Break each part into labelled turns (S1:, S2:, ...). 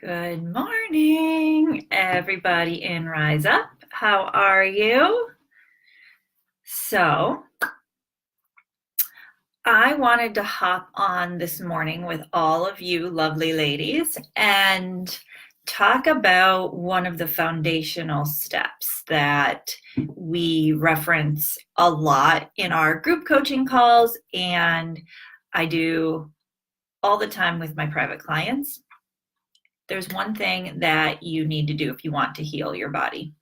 S1: Good morning, everybody in Rise Up. How are you? So, I wanted to hop on this morning with all of you lovely ladies and talk about one of the foundational steps that we reference a lot in our group coaching calls, and I do all the time with my private clients. There's one thing that you need to do if you want to heal your body.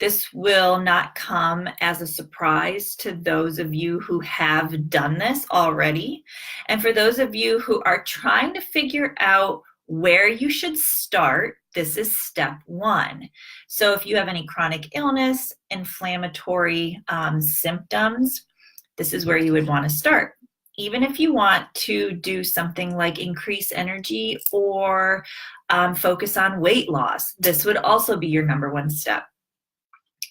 S1: This will not come as a surprise to those of you who have done this already. And for those of you who are trying to figure out where you should start, this is step one. So if you have any chronic illness, inflammatory symptoms, this is where you would want to start. Even if you want to do something like increase energy or focus on weight loss, this would also be your number one step.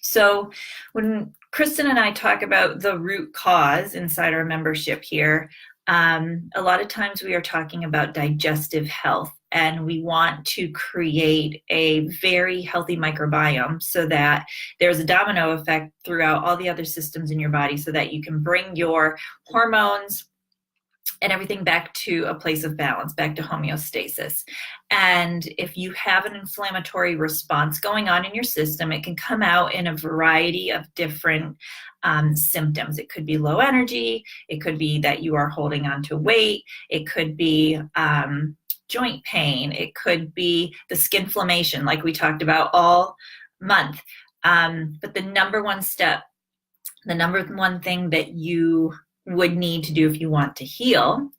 S1: So when Kristen and I talk about the root cause inside our membership here, a lot of times we are talking about digestive health, and we want to create a very healthy microbiome so that there's a domino effect throughout all the other systems in your body so that you can bring your hormones and everything back to a place of balance, back to homeostasis. And if you have an inflammatory response going on in your system, it can come out in a variety of different symptoms. It could be low energy. It could be that you are holding on to weight. It could be joint pain. It could be the skin inflammation like we talked about all month. But the number one step, the number one thing that you would need to do if you want to heal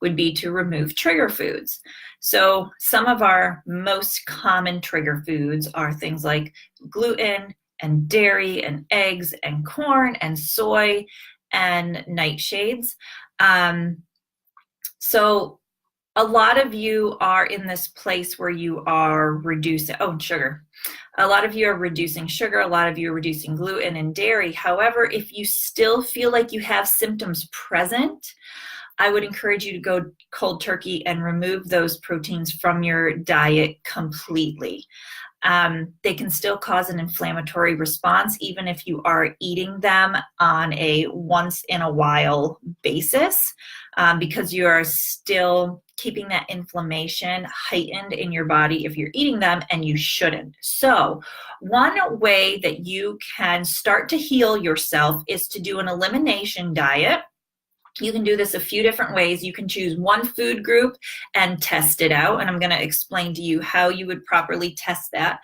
S1: would be to remove trigger foods. So some of our most common trigger foods are things like gluten and dairy and eggs and corn and soy and nightshades. So a lot of you are in this place where you are reducing, sugar. A lot of you are reducing sugar. A lot of you are reducing gluten and dairy. However, if you still feel like you have symptoms present, I would encourage you to go cold turkey and remove those proteins from your diet completely. They can still cause an inflammatory response, even if you are eating them on a once in a while basis, because you are still keeping that inflammation heightened in your body if you're eating them, and you shouldn't. So one way that you can start to heal yourself is to do an elimination diet. You can do this a few different ways. You can choose one food group and test it out. And I'm going to explain to you how you would properly test that.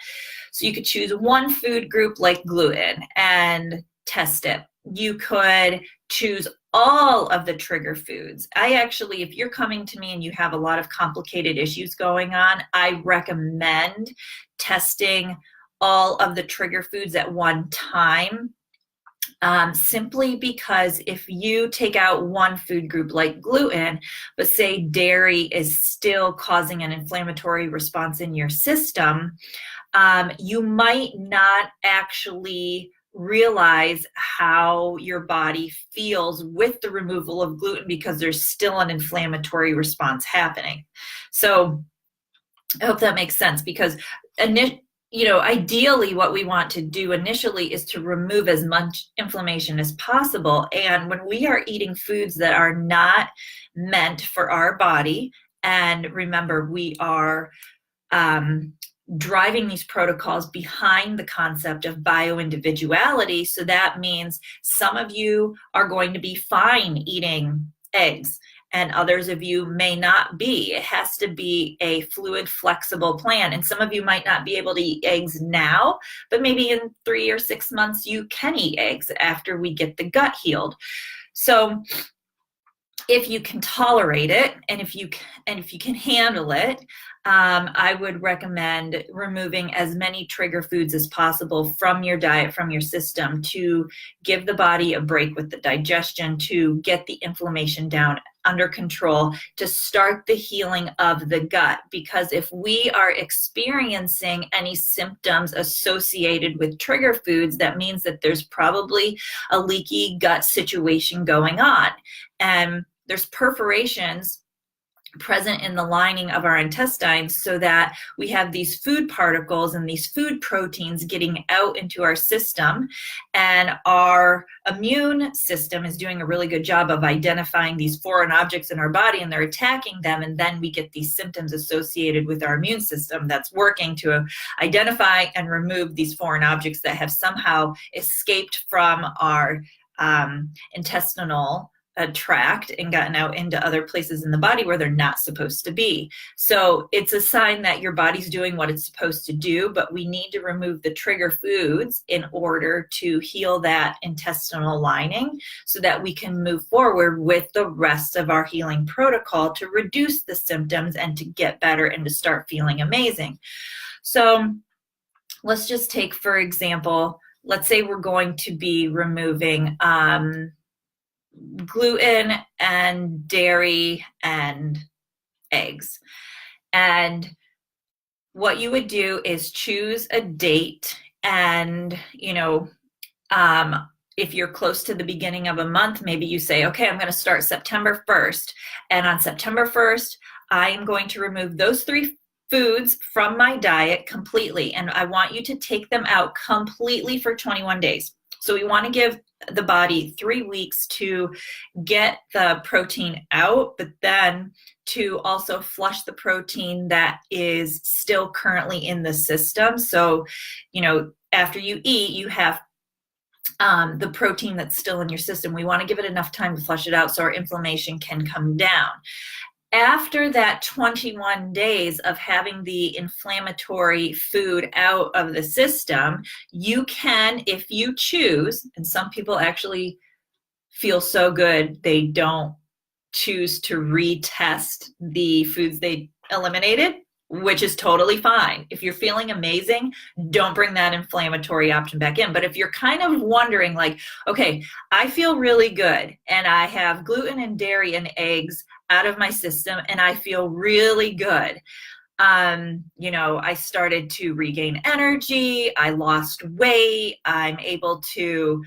S1: So you could choose one food group like gluten and test it. You could choose all of the trigger foods. If you're coming to me and you have a lot of complicated issues going on, I recommend testing all of the trigger foods at one time. Simply because if you take out one food group like gluten, but say dairy is still causing an inflammatory response in your system, you might not actually realize how your body feels with the removal of gluten because there's still an inflammatory response happening. So I hope that makes sense, because ideally what we want to do initially is to remove as much inflammation as possible. And when we are eating foods that are not meant for our body, and remember, we are driving these protocols behind the concept of bioindividuality. So that means some of you are going to be fine eating eggs, and others of you may not be. It has to be a fluid, flexible plan. And some of you might not be able to eat eggs now, but maybe in 3 or 6 months you can eat eggs after we get the gut healed. So if you can tolerate it, and if you can handle it, I would recommend removing as many trigger foods as possible from your diet, from your system, to give the body a break with the digestion, to get the inflammation down under control, to start the healing of the gut. Because if we are experiencing any symptoms associated with trigger foods, that means that there's probably a leaky gut situation going on. And there's perforations present in the lining of our intestines, so that we have these food particles and these food proteins getting out into our system, and our immune system is doing a really good job of identifying these foreign objects in our body, and they're attacking them, and then we get these symptoms associated with our immune system that's working to identify and remove these foreign objects that have somehow escaped from our intestinal tract and gotten out into other places in the body where they're not supposed to be. So it's a sign that your body's doing what it's supposed to do, but we need to remove the trigger foods in order to heal that intestinal lining, so that we can move forward with the rest of our healing protocol to reduce the symptoms and to get better and to start feeling amazing. So let's just take, for example, let's say we're going to be removing gluten and dairy and eggs. And what you would do is choose a date, and, if you're close to the beginning of a month, maybe you say, okay, I'm going to start September 1st. And on September 1st, I am going to remove those 3 foods from my diet completely. And I want you to take them out completely for 21 days. So we want to give the body 3 weeks to get the protein out, but then to also flush the protein that is still currently in the system. So, after you eat, you have the protein that's still in your system. We want to give it enough time to flush it out so our inflammation can come down. After that 21 days of having the inflammatory food out of the system, you can, if you choose, and some people actually feel so good they don't choose to retest the foods they eliminated, which is totally fine. If you're feeling amazing, don't bring that inflammatory option back in. But if you're kind of wondering, like, okay, I feel really good and I have gluten and dairy and eggs out of my system and I feel really good. I started to regain energy. I lost weight. I'm able to,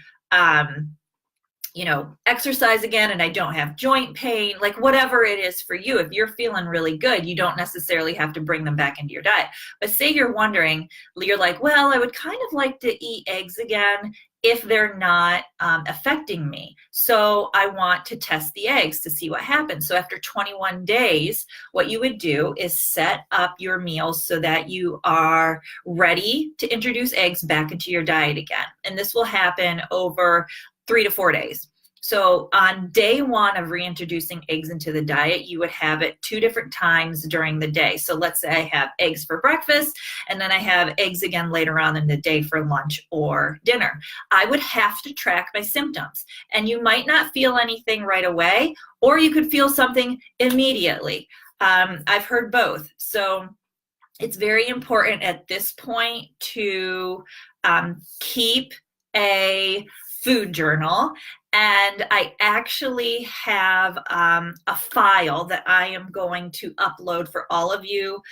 S1: exercise again, and I don't have joint pain, like whatever it is for you. If you're feeling really good, you don't necessarily have to bring them back into your diet. But say you're wondering, you're like, well, I would kind of like to eat eggs again if they're not affecting me. So I want to test the eggs to see what happens. So after 21 days, what you would do is set up your meals so that you are ready to introduce eggs back into your diet again. And this will happen over 3 to 4 days. So on day 1 of reintroducing eggs into the diet, you would have it 2 different times during the day. So let's say I have eggs for breakfast, and then I have eggs again later on in the day for lunch or dinner. I would have to track my symptoms, and you might not feel anything right away, or you could feel something immediately. I've heard both. So it's very important at this point to keep a food journal. And I actually have a file that I am going to upload for all of you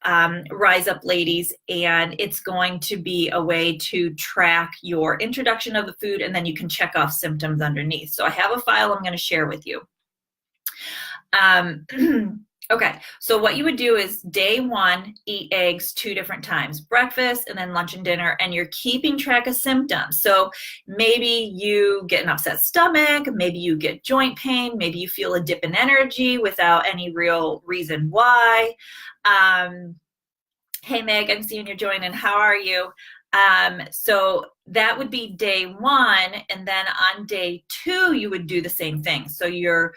S1: Rise Up ladies, and it's going to be a way to track your introduction of the food, and then you can check off symptoms underneath. So I have a file I'm going to share with you. Okay, so what you would do is day 1, eat eggs 2 different times, breakfast and then lunch and dinner, and you're keeping track of symptoms. So maybe you get an upset stomach, maybe you get joint pain, maybe you feel a dip in energy without any real reason why. Hey Meg, I'm seeing you're joining. How are you? So that would be day 1, and then on day 2 you would do the same thing. So you're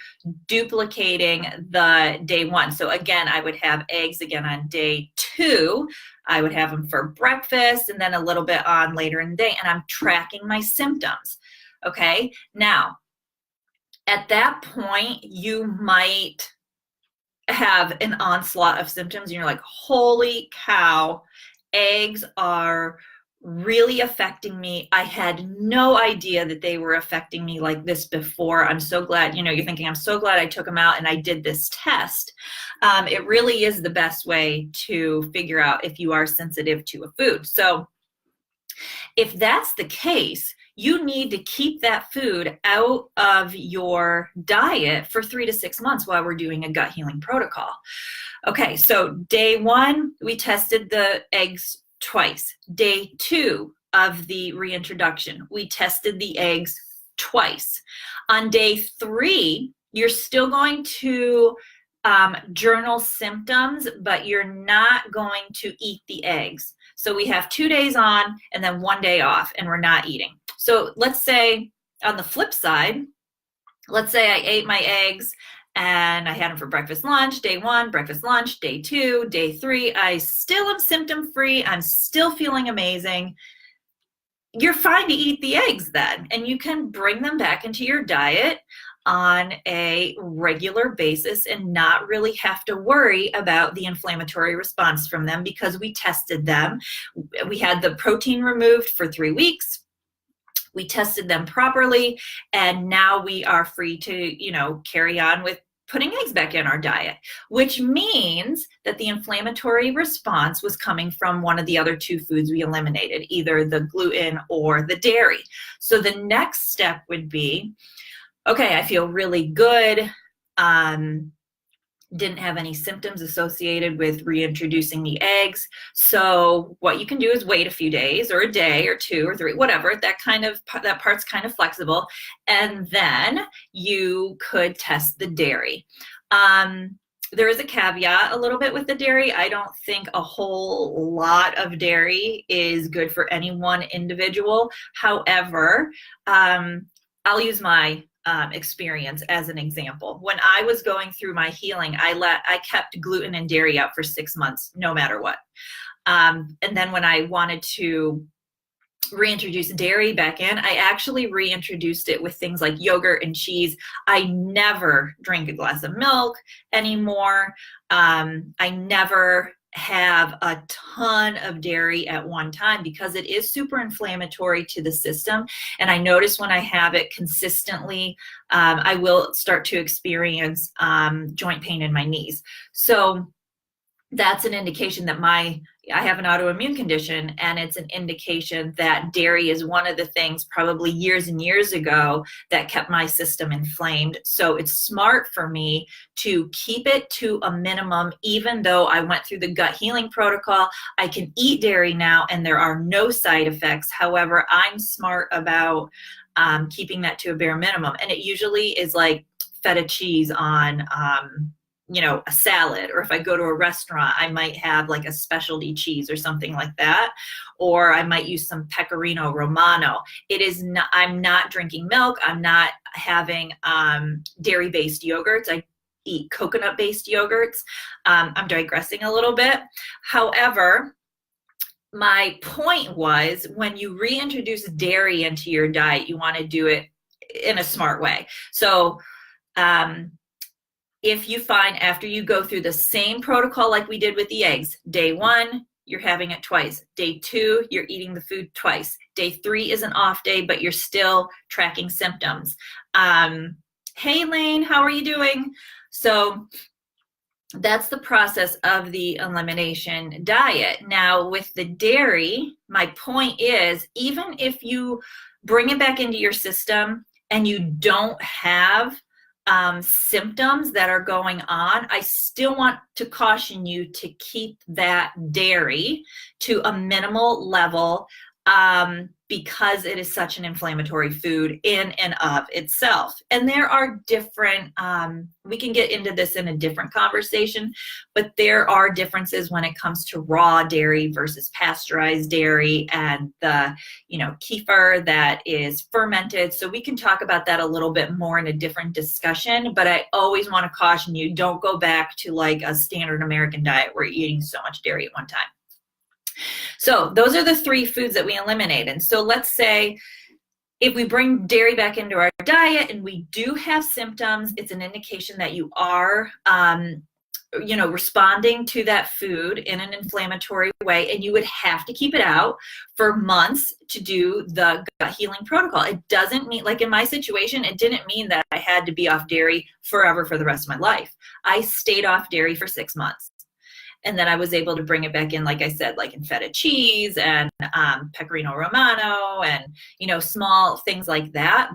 S1: duplicating the day 1. So again, I would have eggs again on day 2. I would have them for breakfast and then a little bit on later in the day, and I'm tracking my symptoms. Okay, now at that point you might have an onslaught of symptoms and you're like, holy cow, eggs are really affecting me. I had no idea that they were affecting me like this before. I'm so glad, you're thinking, I'm so glad I took them out and I did this test. It really is the best way to figure out if you are sensitive to a food. So if that's the case, you need to keep that food out of your diet for 3 to 6 months while we're doing a gut healing protocol. Okay, so day 1, we tested the eggs twice. Day 2 of the reintroduction, we tested the eggs twice. On day 3, you're still going to journal symptoms, but you're not going to eat the eggs. So we have 2 days on and then 1 day off, and we're not eating. So let's say on the flip side, let's say I ate my eggs and I had them for breakfast, lunch, day 1, breakfast, lunch, day 2, day 3, I still am symptom free. I'm still feeling amazing. You're fine to eat the eggs then, and you can bring them back into your diet on a regular basis and not really have to worry about the inflammatory response from them, because we tested them. We had the protein removed for 3 weeks. We tested them properly, and now we are free to, carry on with putting eggs back in our diet, which means that the inflammatory response was coming from one of the other 2 foods we eliminated, either the gluten or the dairy. So the next step would be, okay, I feel really good. Didn't have any symptoms associated with reintroducing the eggs. So what you can do is wait a few days or a day or 2 or 3, whatever. That part's kind of flexible. And then you could test the dairy. There is a caveat a little bit with the dairy. I don't think a whole lot of dairy is good for any one individual. However, I'll use my experience as an example. When I was going through my healing, I kept gluten and dairy out for 6 months, no matter what. And then when I wanted to reintroduce dairy back in, I actually reintroduced it with things like yogurt and cheese. I never drink a glass of milk anymore. I never have a ton of dairy at one time, because it is super inflammatory to the system. And I notice when I have it consistently, I will start to experience joint pain in my knees. So that's an indication that I have an autoimmune condition, and it's an indication that dairy is one of the things probably years and years ago that kept my system inflamed. So it's smart for me to keep it to a minimum. Even though I went through the gut healing protocol, I can eat dairy now and there are no side effects. However, I'm smart about keeping that to a bare minimum. And it usually is like feta cheese on a salad, or if I go to a restaurant, I might have like a specialty cheese or something like that, or I might use some pecorino romano. I'm not drinking milk. I'm not having dairy-based yogurts. I eat coconut-based yogurts. I'm digressing a little bit. However, my point was, when you reintroduce dairy into your diet, you want to do it in a smart way. So, if you find after you go through the same protocol like we did with the eggs, day 1, you're having it twice. Day 2, you're eating the food twice. Day 3 is an off day, but you're still tracking symptoms. Hey, Lane, how are you doing? So that's the process of the elimination diet. Now, with the dairy, my point is, even if you bring it back into your system and you don't have symptoms that are going on, I still want to caution you to keep that dairy to a minimal level, because it is such an inflammatory food in and of itself. And there are different, we can get into this in a different conversation, but there are differences when it comes to raw dairy versus pasteurized dairy, and the, kefir that is fermented. So we can talk about that a little bit more in a different discussion, but I always want to caution you, don't go back to like a standard American diet where you're eating so much dairy at one time. So those are the 3 foods that we eliminated. So let's say if we bring dairy back into our diet and we do have symptoms, it's an indication that you are, responding to that food in an inflammatory way, and you would have to keep it out for months to do the gut healing protocol. It doesn't mean, like in my situation, it didn't mean that I had to be off dairy forever for the rest of my life. I stayed off dairy for 6 months. And then I was able to bring it back in, like I said, like in feta cheese and pecorino romano and, small things like that.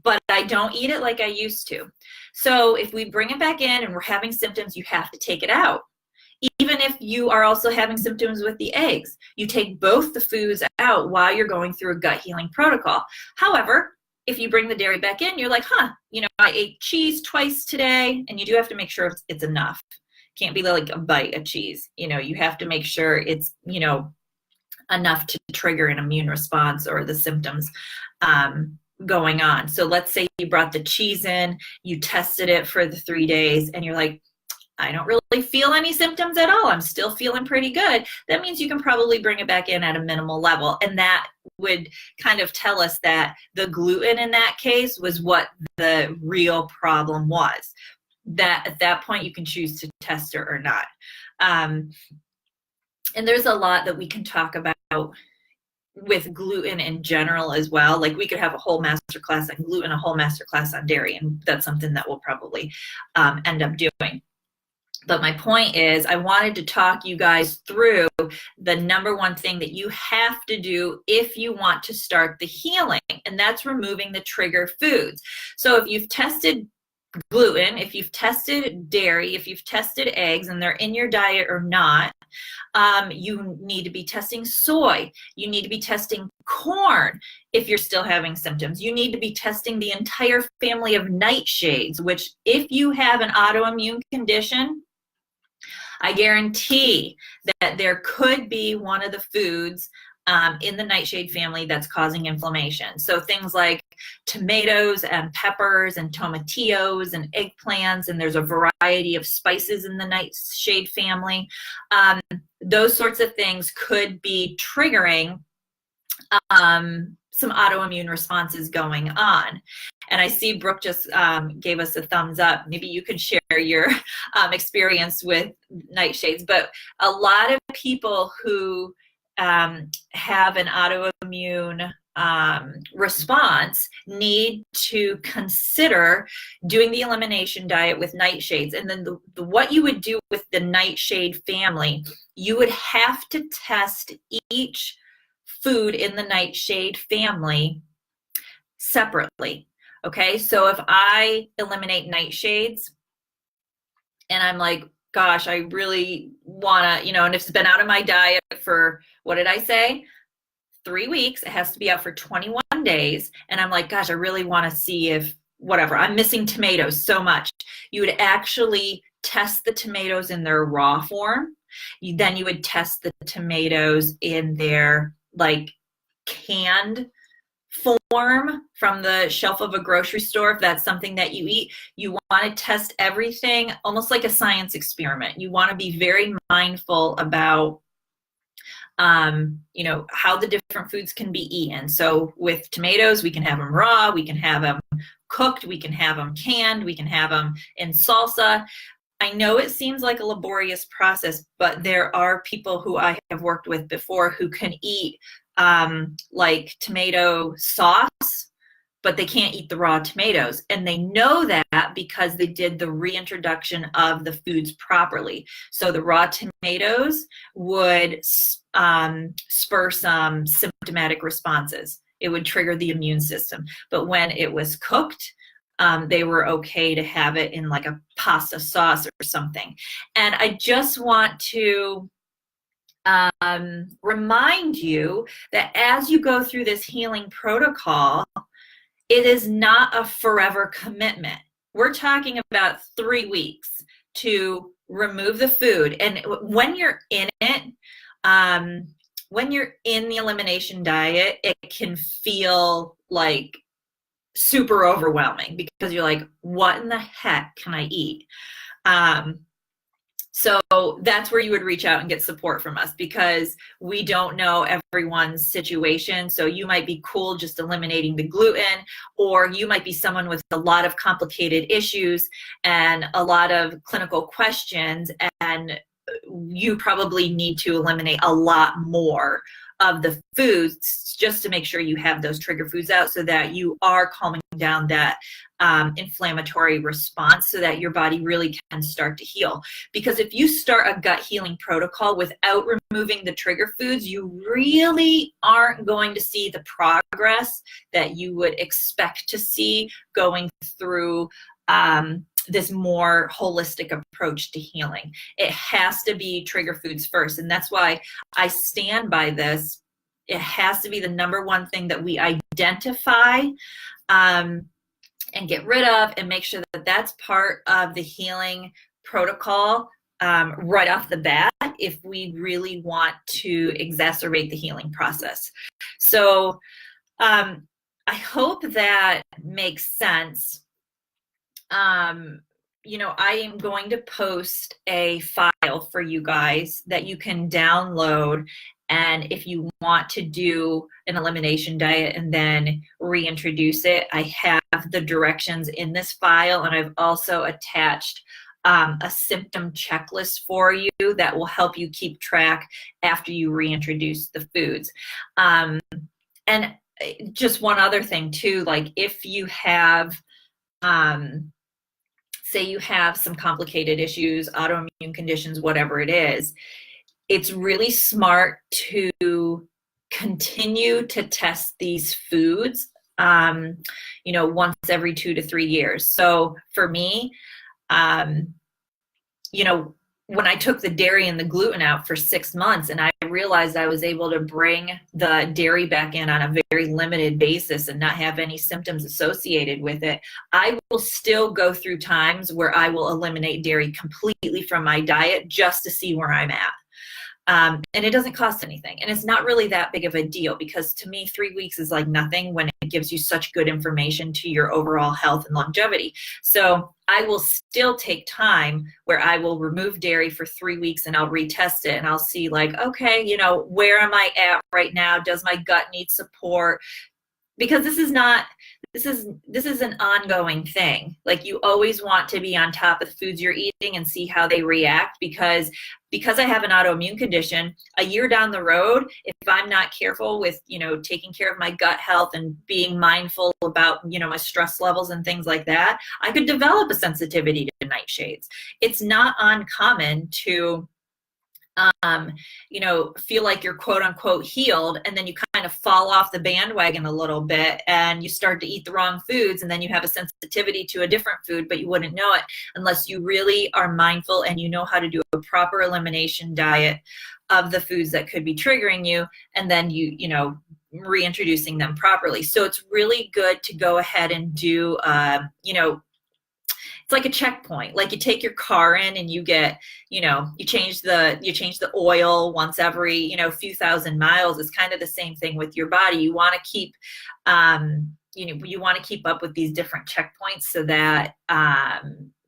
S1: But I don't eat it like I used to. So if we bring it back in and we're having symptoms, you have to take it out. Even if you are also having symptoms with the eggs, you take both the foods out while you're going through a gut healing protocol. However, if you bring the dairy back in, you're like, I ate cheese twice today, and you do have to make sure it's enough. Can't be like a bite of cheese. You have to make sure it's, enough to trigger an immune response or the symptoms going on. So let's say you brought the cheese in, you tested it for the 3 days, and you're like, I don't really feel any symptoms at all. I'm still feeling pretty good. That means you can probably bring it back in at a minimal level. And that would kind of tell us that the gluten in that case was what the real problem was. That at that point you can choose to test it or not. And there's a lot that we can talk about with gluten in general as well. Like we could have a whole masterclass on gluten, a whole masterclass on dairy, and that's something that we'll probably end up doing. But my point is, I wanted to talk you guys through the number one thing that you have to do if you want to start the healing, and that's removing the trigger foods. So if you've tested gluten, if you've tested dairy, if you've tested eggs and they're in your diet or not, you need to be testing soy. You need to be testing corn if you're still having symptoms. You need to be testing the entire family of nightshades, which if you have an autoimmune condition, I guarantee that there could be one of the foods in the nightshade family that's causing inflammation. So things like tomatoes and peppers and tomatillos and eggplants, and there's a variety of spices in the nightshade family. Those sorts of things could be triggering some autoimmune responses going on. And I see Brooke just gave us a thumbs up. Maybe you can share your experience with nightshades. But a lot of people who have an autoimmune response need to consider doing the elimination diet with nightshades. And then what you would do with the nightshade family, you would have to test each food in the nightshade family separately. Okay, so if I eliminate nightshades and I'm like, gosh, I really want to, and it's been out of my diet for, what did I say? 3 weeks. It has to be out for 21 days. And I'm like, gosh, I really want to see if whatever, I'm missing tomatoes so much. You would actually test the tomatoes in their raw form. Then you would test the tomatoes in their like canned form from the shelf of a grocery store. If that's something that you eat, you want to test everything almost like a science experiment. You want to be very mindful about how the different foods can be eaten. So with tomatoes, we can have them raw, we can have them cooked, we can have them canned, we can have them in salsa. I know it seems like a laborious process, but there are people who I have worked with before who can eat like tomato sauce, but they can't eat the raw tomatoes. And they know that because they did the reintroduction of the foods properly. So the raw tomatoes would spur some symptomatic responses. It would trigger the immune system. But when it was cooked, they were okay to have it in like a pasta sauce or something. And I just want to remind you that as you go through this healing protocol, it is not a forever commitment. We're talking about 3 weeks to remove the food. And when you're in it, when you're in the elimination diet, it can feel like super overwhelming because you're like, what in the heck can I eat? So that's where you would reach out and get support from us because we don't know everyone's situation. So you might be cool just eliminating the gluten, or you might be someone with a lot of complicated issues and a lot of clinical questions, and you probably need to eliminate a lot more of the foods, just to make sure you have those trigger foods out so that you are calming down that inflammatory response so that your body really can start to heal. Because if you start a gut healing protocol without removing the trigger foods, you really aren't going to see the progress that you would expect to see going through this more holistic approach to healing. It has to be trigger foods first. And that's why I stand by this. It has to be the number one thing that we identify and get rid of, and make sure that that's part of the healing protocol right off the bat if we really want to exacerbate the healing process. So I hope that makes sense. You know, I am going to post a file for you guys that you can download. And if you want to do an elimination diet and then reintroduce it, I have the directions in this file. And I've also attached a symptom checklist for you that will help you keep track after you reintroduce the foods. And just one other thing too, like if you have, say you have some complicated issues, autoimmune conditions, whatever it is, it's really smart to continue to test these foods, you know, once every 2 to 3 years. So for me, you know, when I took the dairy and the gluten out for 6 months and I realized I was able to bring the dairy back in on a very limited basis and not have any symptoms associated with it, I will still go through times where I will eliminate dairy completely from my diet just to see where I'm at. And it doesn't cost anything. And it's not really that big of a deal because to me, 3 weeks is like nothing when it gives you such good information to your overall health and longevity. So I will still take time where I will remove dairy for 3 weeks and I'll retest it and I'll see like, okay, you know, where am I at right now? Does my gut need support? Because this is an ongoing thing. Like you always want to be on top of the foods you're eating and see how they react because I have an autoimmune condition, a year down the road, if I'm not careful with, you know, taking care of my gut health and being mindful about, you know, my stress levels and things like that, I could develop a sensitivity to nightshades. It's not uncommon to you know, feel like you're quote unquote healed and then you kind of fall off the bandwagon a little bit and you start to eat the wrong foods and then you have a sensitivity to a different food, but you wouldn't know it unless you really are mindful and you know how to do a proper elimination diet of the foods that could be triggering you and then you know, reintroducing them properly. So it's really good to go ahead and do, you know, it's like a checkpoint. Like you take your car in and you get, you know, you change the oil once every, you know, few thousand miles. It's kind of the same thing with your body. You want to keep, you know, you want to keep up with these different checkpoints so that,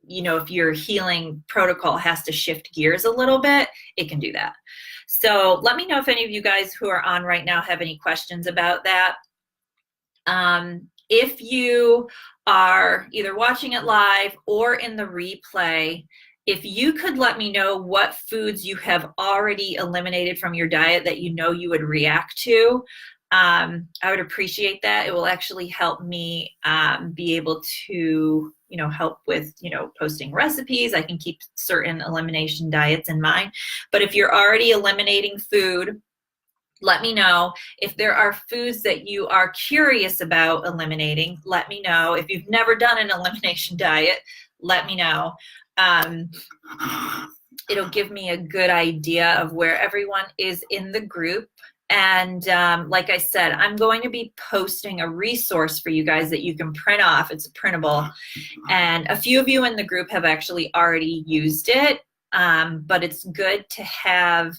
S1: you know, if your healing protocol has to shift gears a little bit, it can do that. So let me know if any of you guys who are on right now have any questions about that. If you are either watching it live or in the replay, if you could let me know what foods you have already eliminated from your diet that you know you would react to, I would appreciate that. It will actually help me be able to, you know, help with, you know, posting recipes. I can keep certain elimination diets in mind. But if you're already eliminating food, let me know. If there are foods that you are curious about eliminating, let me know. If you've never done an elimination diet, let me know. It'll give me a good idea of where everyone is in the group. And like I said, I'm going to be posting a resource for you guys that you can print off. It's a printable. And a few of you in the group have actually already used it, but it's good to have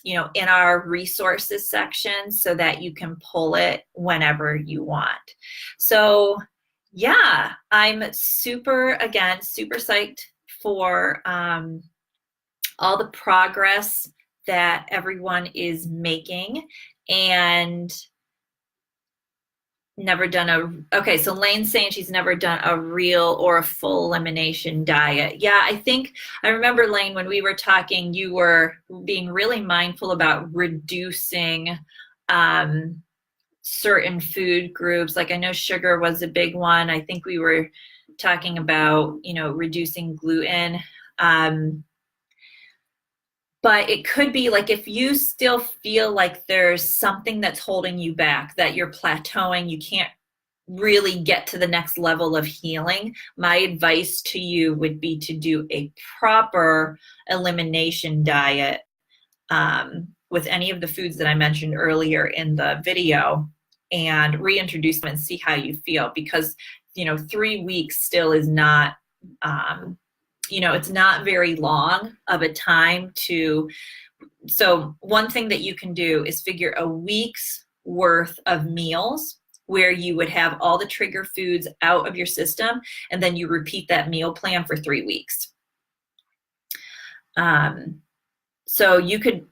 S1: you know, in our resources section so that you can pull it whenever you want. So yeah, I'm super psyched for all the progress that everyone is making. And Never done okay, so Lane's saying she's never done a real or a full elimination diet. Yeah, I remember, Lane, when we were talking, you were being really mindful about reducing certain food groups. Like I know sugar was a big one. I think we were talking about, reducing gluten. But it could be like if you still feel like there's something that's holding you back, that you're plateauing, you can't really get to the next level of healing, my advice to you would be to do a proper elimination diet with any of the foods that I mentioned earlier in the video, and reintroduce them and see how you feel. Because 3 weeks still is not it's not very long of a time to. So one thing that you can do is figure a week's worth of meals where you would have all the trigger foods out of your system, and then you repeat that meal plan for 3 weeks. So you could,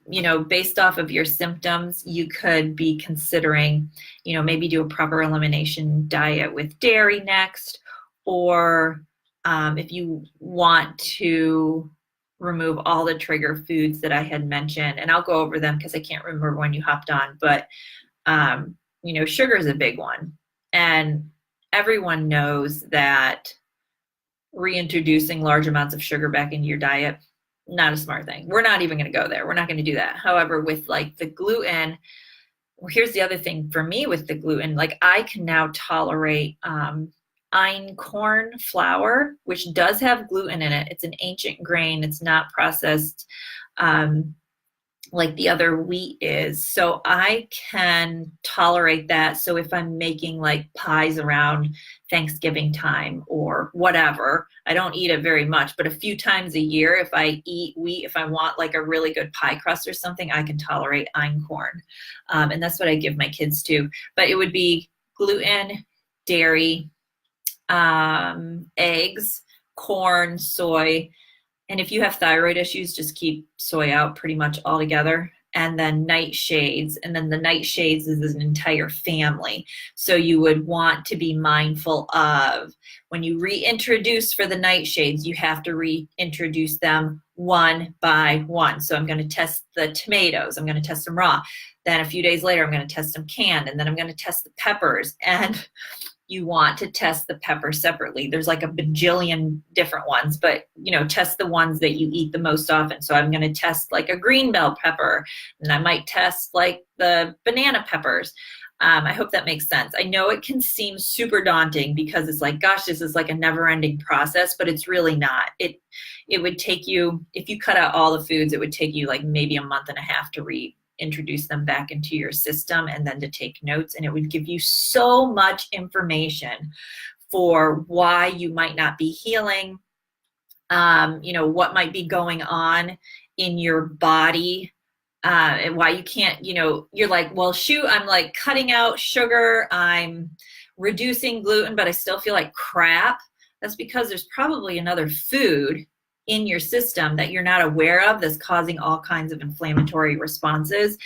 S1: based off of your symptoms, you could be considering, maybe do a proper elimination diet with dairy next, or if you want to remove all the trigger foods that I had mentioned, and I'll go over them because I can't remember when you hopped on, but sugar is a big one. And everyone knows that reintroducing large amounts of sugar back into your diet, not a smart thing. We're not even going to go there. We're not going to do that. However, with like the gluten, here's the other thing for me with the gluten, like I can now tolerate einkorn flour, which does have gluten in it. It's an ancient grain. It's not processed like the other wheat is. So I can tolerate that. So if I'm making like pies around Thanksgiving time or whatever, I don't eat it very much, but a few times a year, if I eat wheat, if I want like a really good pie crust or something, I can tolerate einkorn. And that's what I give my kids too. But it would be gluten, dairy, eggs, corn, soy. And if you have thyroid issues, just keep soy out pretty much altogether. And then nightshades. And then the nightshades is an entire family. So you would want to be mindful of when you reintroduce for the nightshades, you have to reintroduce them one by one. So I'm going to test the tomatoes. I'm going to test them raw. Then a few days later, I'm going to test them canned. And then I'm going to test the peppers. And you want to test the pepper separately. There's like a bajillion different ones, but test the ones that you eat the most often. So I'm going to test like a green bell pepper, and I might test like the banana peppers. I hope that makes sense. I know it can seem super daunting because it's like, gosh, this is like a never-ending process, but it's really not. It would take you, if you cut out all the foods, it would take you like maybe a month and a half to reintroduce them back into your system, and then to take notes, and it would give you so much information for why you might not be healing, what might be going on in your body, and why you can't, you're like, well, shoot, I'm like cutting out sugar, I'm reducing gluten, but I still feel like crap. That's because there's probably another food in your system that you're not aware of that's causing all kinds of inflammatory responses.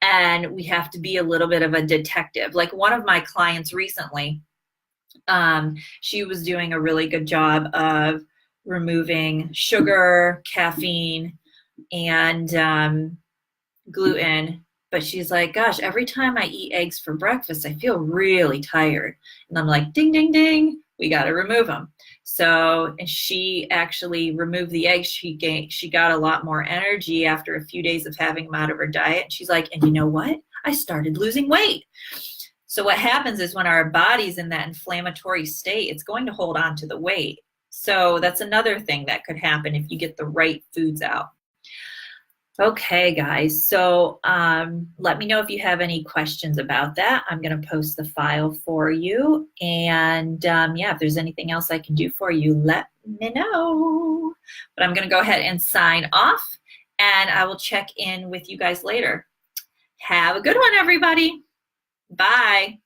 S1: And we have to be a little bit of a detective. Like one of my clients recently, she was doing a really good job of removing sugar, caffeine, and gluten. But she's like, gosh, every time I eat eggs for breakfast, I feel really tired. And I'm like, ding, ding, ding, we got to remove them. So, and she actually removed the eggs. She got a lot more energy after a few days of having them out of her diet. And she's like, and you know what? I started losing weight. So what happens is when our body's in that inflammatory state, it's going to hold on to the weight. So that's another thing that could happen if you get the right foods out. Okay, guys, so let me know if you have any questions about that. I'm going to post the file for you. And yeah, if there's anything else I can do for you, let me know. But I'm going to go ahead and sign off, and I will check in with you guys later. Have a good one, everybody. Bye.